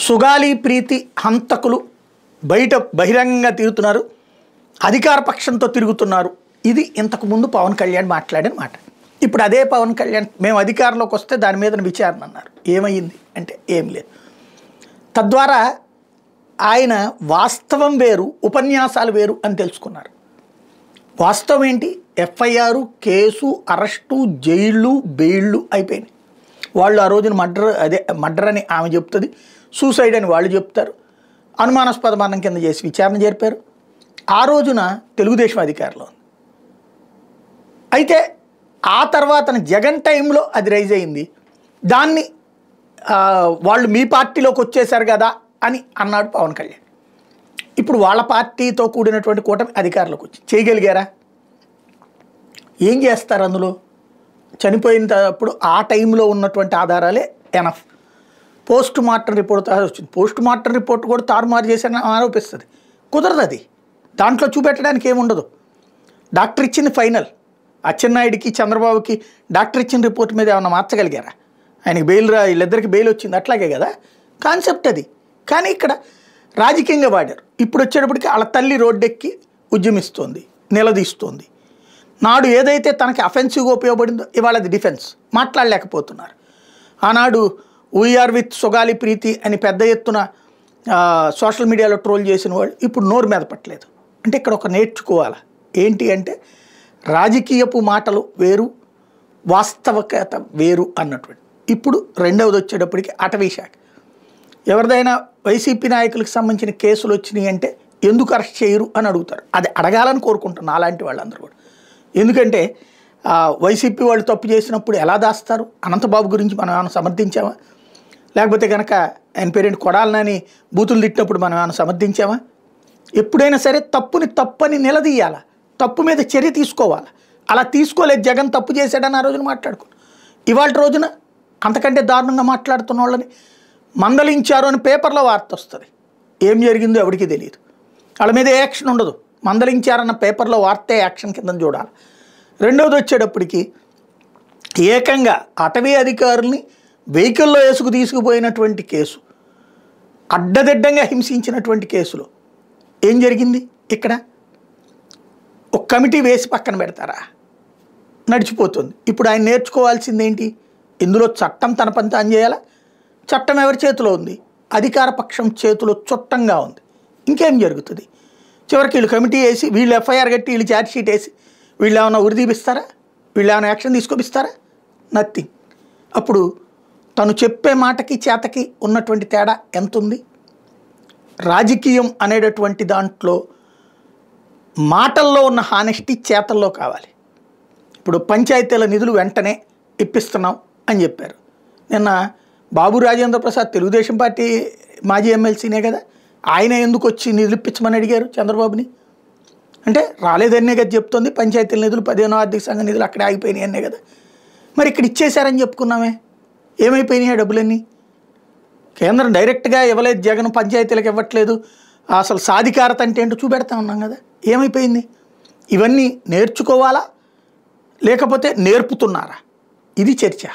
సుగాలి ప్రీతి హంతకులు బయట బహిరంగంగా తిరుగుతున్నారు, అధికార పక్షంతో తిరుగుతున్నారు. ఇది ఇంతకు ముందు పవన్ కళ్యాణ్ మాట్లాడిన మాట. ఇప్పుడు అదే పవన్ కళ్యాణ్ మేము అధికారంలోకి వస్తే దాని మీద విచారణ అన్నారు. ఏమైంది అంటే ఏం లేదు. తద్వారా ఆయన వాస్తవం వేరు, ఉపన్యాసాలు వేరు అని తెలుసుకున్నారు. వాస్తవం ఏంటి? ఎఫ్ఐఆర్, కేసు, అరెస్టు, జైళ్ళు, బెయిళ్ళు అయిపోయినాయి. వాళ్ళు ఆ రోజున మర్డర్ అని ఆమె చెప్తుంది, సూసైడ్ అని వాళ్ళు చెప్తారు. అనుమానాస్పద మరణం కింద చేసి విచారణ జరిపారు. ఆ రోజున తెలుగుదేశం అధికారంలో ఉంది. అయితే ఆ తర్వాత జగన్ టైంలో అది రైజ్ అయింది. దాన్ని వాళ్ళు మీ పార్టీలోకి వచ్చేసారు కదా అని అన్నాడు పవన్ కళ్యాణ్. ఇప్పుడు వాళ్ళ పార్టీతో కూడినటువంటి కూటమి అధికారంలోకి వచ్చి చేయగలిగారా? ఏం చేస్తారు? అందులో చనిపోయినప్పుడు ఆ టైంలో ఉన్నటువంటి ఆధారాలే ఎనఫ్. పోస్ట్ మార్టం రిపోర్ట్ వచ్చింది. పోస్ట్ మార్టం రిపోర్ట్ కూడా తారుమారు చేశారని ఆరోపిస్తుంది. కుదరదు అది. దాంట్లో చూపెట్టడానికి ఏముండదు. డాక్టర్ ఇచ్చింది ఫైనల్. అచ్చెన్నాయుడికి చంద్రబాబుకి డాక్టర్ ఇచ్చిన రిపోర్ట్ మీద ఏమన్నా మార్చగలిగారా? ఆయనకి బెయిల్ వీళ్ళిద్దరికి బెయిల్ వచ్చింది, అట్లాగే కదా కాన్సెప్ట్ అది. కానీ ఇక్కడ రాజకీయంగా వాడారు. ఇప్పుడు వచ్చేటప్పటికి వాళ్ళ తల్లి రోడ్డెక్కి ఉద్యమిస్తోంది, నిలదీస్తోంది. నాడు ఏదైతే తనకి అఫెన్సివ్గా ఉపయోగపడిందో ఇవాళ అది డిఫెన్స్. మాట్లాడలేకపోతున్నారు. ఆనాడు వీఆర్ విత్ సుగాలి ప్రీతి అని పెద్ద ఎత్తున సోషల్ మీడియాలో ట్రోల్ చేసిన వాళ్ళు ఇప్పుడు నోరు మీద పట్టలేదు. అంటే ఇక్కడ ఒక నేర్చుకోవాలి ఏంటి అంటే రాజకీయపు మాటలు వేరు, వాస్తవికత వేరు అన్నటువంటి. ఇప్పుడు రెండవది వచ్చేటప్పటికి అటవీ శాఖ. ఎవరిదైనా వైసీపీ నాయకులకు సంబంధించిన కేసులు వచ్చినాయి అంటే ఎందుకు అరెస్ట్ చేయరు అని అడుగుతారు. అది అడగాలని కోరుకుంటున్నాను అలాంటి వాళ్ళందరూ కూడా. ఎందుకంటే వైసీపీ వాళ్ళు తప్పు చేసినప్పుడు ఎలా దాస్తారు? అనంతబాబు గురించి మనం ఏమైనా సమర్థించామా? లేకపోతే కనుక ఆయన పేరేంటి కొడాలని బూతులు తిట్టినప్పుడు మనం ఏమైనా సమర్థించామా? ఎప్పుడైనా సరే తప్పుని తప్పని నిలదీయాలా, తప్పు మీద చర్య తీసుకోవాలి. అలా తీసుకోలేదు. జగన్ తప్పు చేశాడని ఆ రోజున మాట్లాడుకున్నాం. ఇవాళ రోజున అంతకంటే దారుణంగా మాట్లాడుతున్న వాళ్ళని మందలించారు అని పేపర్లో వార్త వస్తుంది. ఏం జరిగిందో ఎవరికి తెలియదు. వాళ్ళ మీద ఏ యాక్షన్ ఉండదు. మందలించారన్న పేపర్లో వార్తే యాక్షన్ కింద చూడాలి. రెండవది వచ్చేటప్పటికి ఏకంగా అటవీ అధికారుల్ని వెహికల్లో వేసుకు తీసుకుపోయినటువంటి కేసు, అడ్డదిడ్డంగా హింసించినటువంటి కేసులో ఏం జరిగింది? ఇక్కడ ఒక కమిటీ వేసి పక్కన పెడతారా? నడిచిపోతుంది. ఇప్పుడు ఆయన నేర్చుకోవాల్సింది ఏంటి? ఇందులో చట్టం తన పని తాను చేయాలా? చట్టం ఎవరి చేతిలో ఉంది? అధికార పక్షం చేతిలో చుట్టంగా ఉంది. ఇంకేం జరుగుతుంది? చివరికి వీళ్ళు కమిటీ వేసి వీళ్ళు ఎఫ్ఐఆర్ కట్టి వీళ్ళు ఛార్జ్ షీట్ వేసి వీళ్ళు ఏమైనా ఉరిదీపిస్తారా? వీళ్ళు ఏమైనా యాక్షన్ తీసుకొపిస్తారా? నథింగ్. అప్పుడు తను చెప్పే మాటకి చేతకి ఉన్నటువంటి తేడా ఎంత ఉంది? రాజకీయం అనేటటువంటి దాంట్లో మాటల్లో ఉన్న హానెస్టీ చేతల్లో కావాలి. ఇప్పుడు పంచాయతీల నిధులు వెంటనే ఇప్పిస్తున్నాం అని చెప్పారు. నిన్న బాబు రాజేంద్ర ప్రసాద్ తెలుగుదేశం పార్టీ మాజీ ఎమ్మెల్సీనే కదా, ఆయన ఎందుకు వచ్చి నిధులు ఇప్పించమని అడిగారు చంద్రబాబుని? అంటే రాలేదనే కదా చెప్తుంది. పంచాయతీల నిధులు 15వ ఆర్థిక సంఘ నిధులు అక్కడే ఆగిపోయినాయి అనే కదా. మరి ఇక్కడ ఇచ్చేశారని చెప్పుకున్నామే, ఏమైపోయినాయి ఆ డబ్బులన్నీ? కేంద్రం డైరెక్ట్గా ఇవ్వలేదు, జగన్ పంచాయతీలకు ఇవ్వట్లేదు, అసలు సాధికారత అంటే ఏంటో చూపెడతా ఉన్నాం కదా. ఏమైపోయింది? ఇవన్నీ నేర్చుకోవాలా లేకపోతే నేర్పుతున్నారా? ఇది చర్చ.